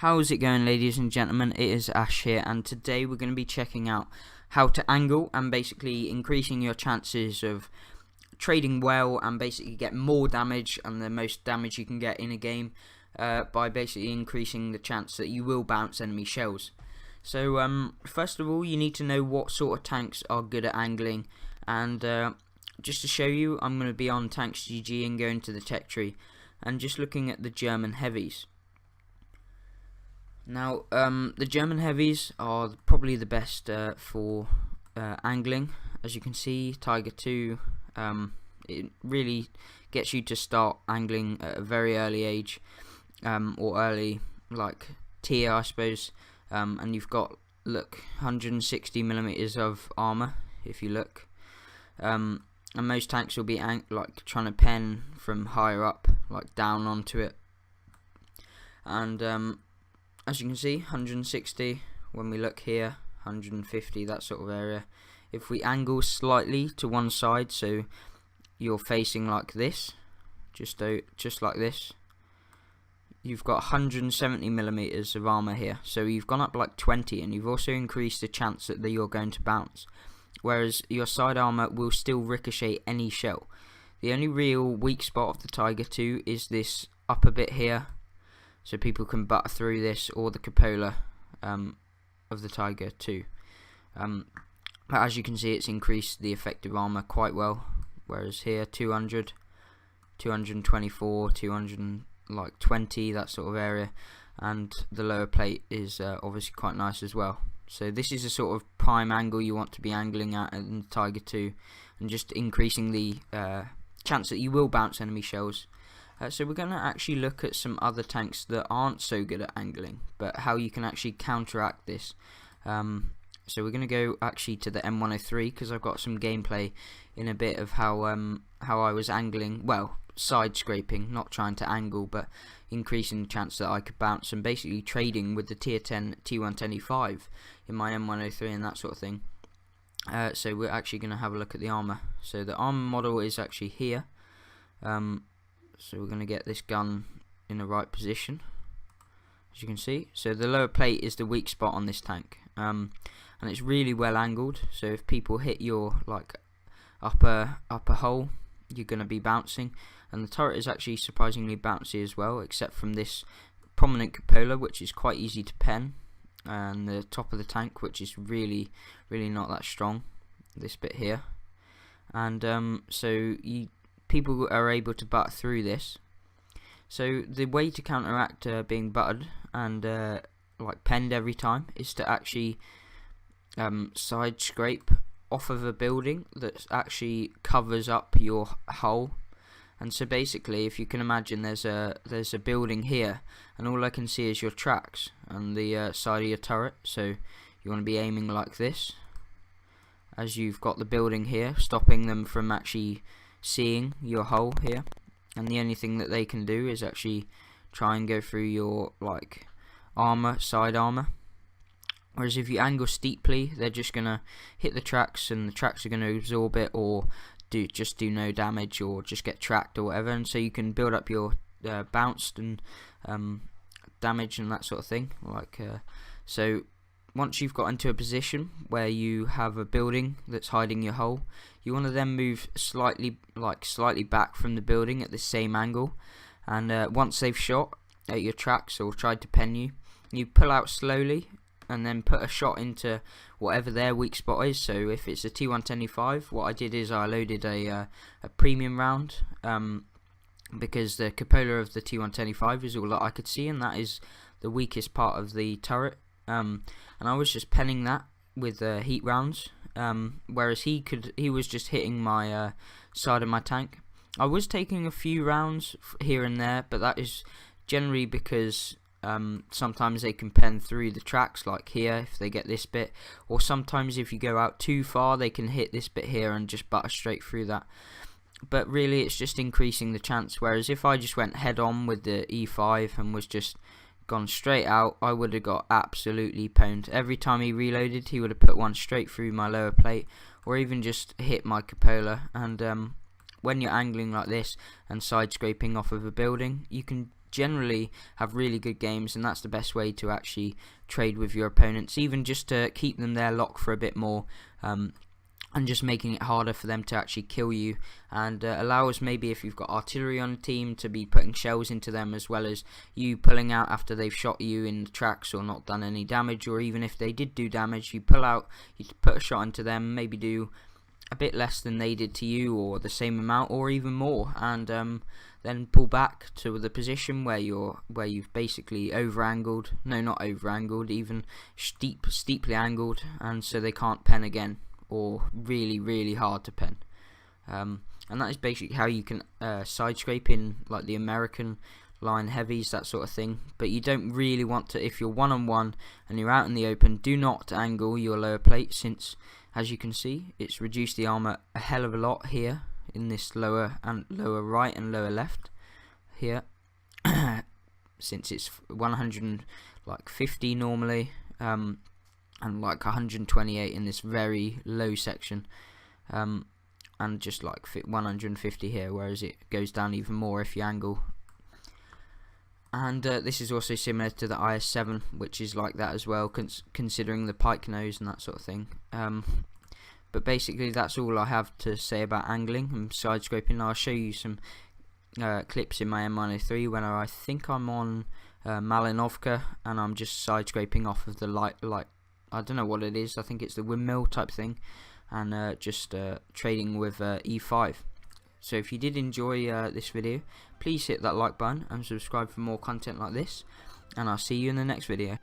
How's it going, ladies and gentlemen? It is Ash here, and today we're going to be checking out how to angle and basically increasing your chances of trading well and basically get more damage and the most damage you can get in a game by basically increasing the chance that you will bounce enemy shells. So first of all, you need to know what sort of tanks are good at angling, and just to show you, I'm going to be on Tanks GG and going to the tech tree and just looking at the German heavies. Now, the German heavies are probably the best for angling. As you can see, Tiger 2, it really gets you to start angling at a very early age, or early, like, tier, I suppose. And you've got, look, 160mm of armour, if you look. And most tanks will be like trying to pen from higher up, like down onto it. And as you can see, 160, when we look here, 150, that sort of area. If we angle slightly to one side, so you're facing like this, just like this, you've got 170mm of armour here. So you've gone up like 20, and you've also increased the chance that you're going to bounce. Whereas your side armour will still ricochet any shell. The only real weak spot of the Tiger 2 is this upper bit here. So people can butt through this, or the cupola of the Tiger 2. But as you can see, it's increased the effective armour quite well. Whereas here, 200, 224, 220, that sort of area. And the lower plate is obviously quite nice as well. So this is a sort of prime angle you want to be angling at in the Tiger 2. And just increasing the chance that you will bounce enemy shells. So we're going to actually look at some other tanks that aren't so good at angling, but how you can actually counteract this. So we're going to go actually to the M103, because I've got some gameplay in a bit of how I was angling, well, side scraping, not trying to angle, but increasing the chance that I could bounce, and basically trading with the tier 10 T125 in my M103 and that sort of thing. So we're actually going to have a look at the armour. So the armour model is actually here. So we're going to get this gun in the right position, as you can see. So the lower plate is the weak spot on this tank, and it's really well angled. So if people hit your like upper hole, you're going to be bouncing. And the turret is actually surprisingly bouncy as well, except from this prominent cupola, which is quite easy to pen, and the top of the tank, which is really not that strong. This bit here, and so people are able to butt through this. So the way to counteract being butted and like penned every time is to actually side scrape off of a building that actually covers up your hull. And so basically, if you can imagine, there's a building here, and all I can see is your tracks and the side of your turret. So you want to be aiming like this, as you've got the building here, stopping them from actually seeing your hull here. And the only thing that they can do is actually try and go through your like armor, side armor. Whereas if you angle steeply, they're just gonna hit the tracks, and the tracks are gonna absorb it, or just do no damage, or just get tracked or whatever. And so you can build up your bounced and damage and that sort of thing. Like so. Once you've got into a position where you have a building that's hiding your hull, you want to then move slightly back from the building at the same angle, and once they've shot at your tracks or tried to pen you, you pull out slowly and then put a shot into whatever their weak spot is. So if it's a T125, what I did is I loaded a premium round, because the cupola of the T125 is all that I could see, and that is the weakest part of the turret. And I was just penning that with heat rounds, whereas he was just hitting my side of my tank. I was taking a few rounds here and there, but that is generally because sometimes they can pen through the tracks, like here, if they get this bit, or sometimes if you go out too far, they can hit this bit here and just butter straight through that. But really, it's just increasing the chance. Whereas if I just went head on with the E5 and was just gone straight out, I would have got absolutely pwned. Every time he reloaded, he would have put one straight through my lower plate, or even just hit my cupola. And when you're angling like this and side scraping off of a building, you can generally have really good games, and that's the best way to actually trade with your opponents, even just to keep them there locked for a bit more, and just making it harder for them to actually kill you, and allow us, maybe if you've got artillery on the team, to be putting shells into them, as well as you pulling out after they've shot you in the tracks or not done any damage, or even if they did do damage, you pull out, you put a shot into them, maybe do a bit less than they did to you, or the same amount, or even more, and then pull back to the position where you've basically over-angled, no, not over-angled, even steeply angled, and so they can't pen again, or really hard to pen. And that is basically how you can side scrape in like the American line heavies, that sort of thing. But you don't really want to, if you're one-on-one and you're out in the open, do not angle your lower plate, since, as you can see, it's reduced the armor a hell of a lot here in this lower right and lower left here, since it's 150 normally, and like 128 in this very low section, and just like 150 here, whereas it goes down even more if you angle. And this is also similar to the IS-7, which is like that as well, considering the pike nose and that sort of thing. But basically that's all I have to say about angling and side scraping. I'll show you some clips in my M103 when I think I'm on Malinovka, and I'm just side scraping off of the light, I don't know what it is, I think it's the windmill type thing, and just trading with E5. So if you did enjoy this video, please hit that like button and subscribe for more content like this, and I'll see you in the next video.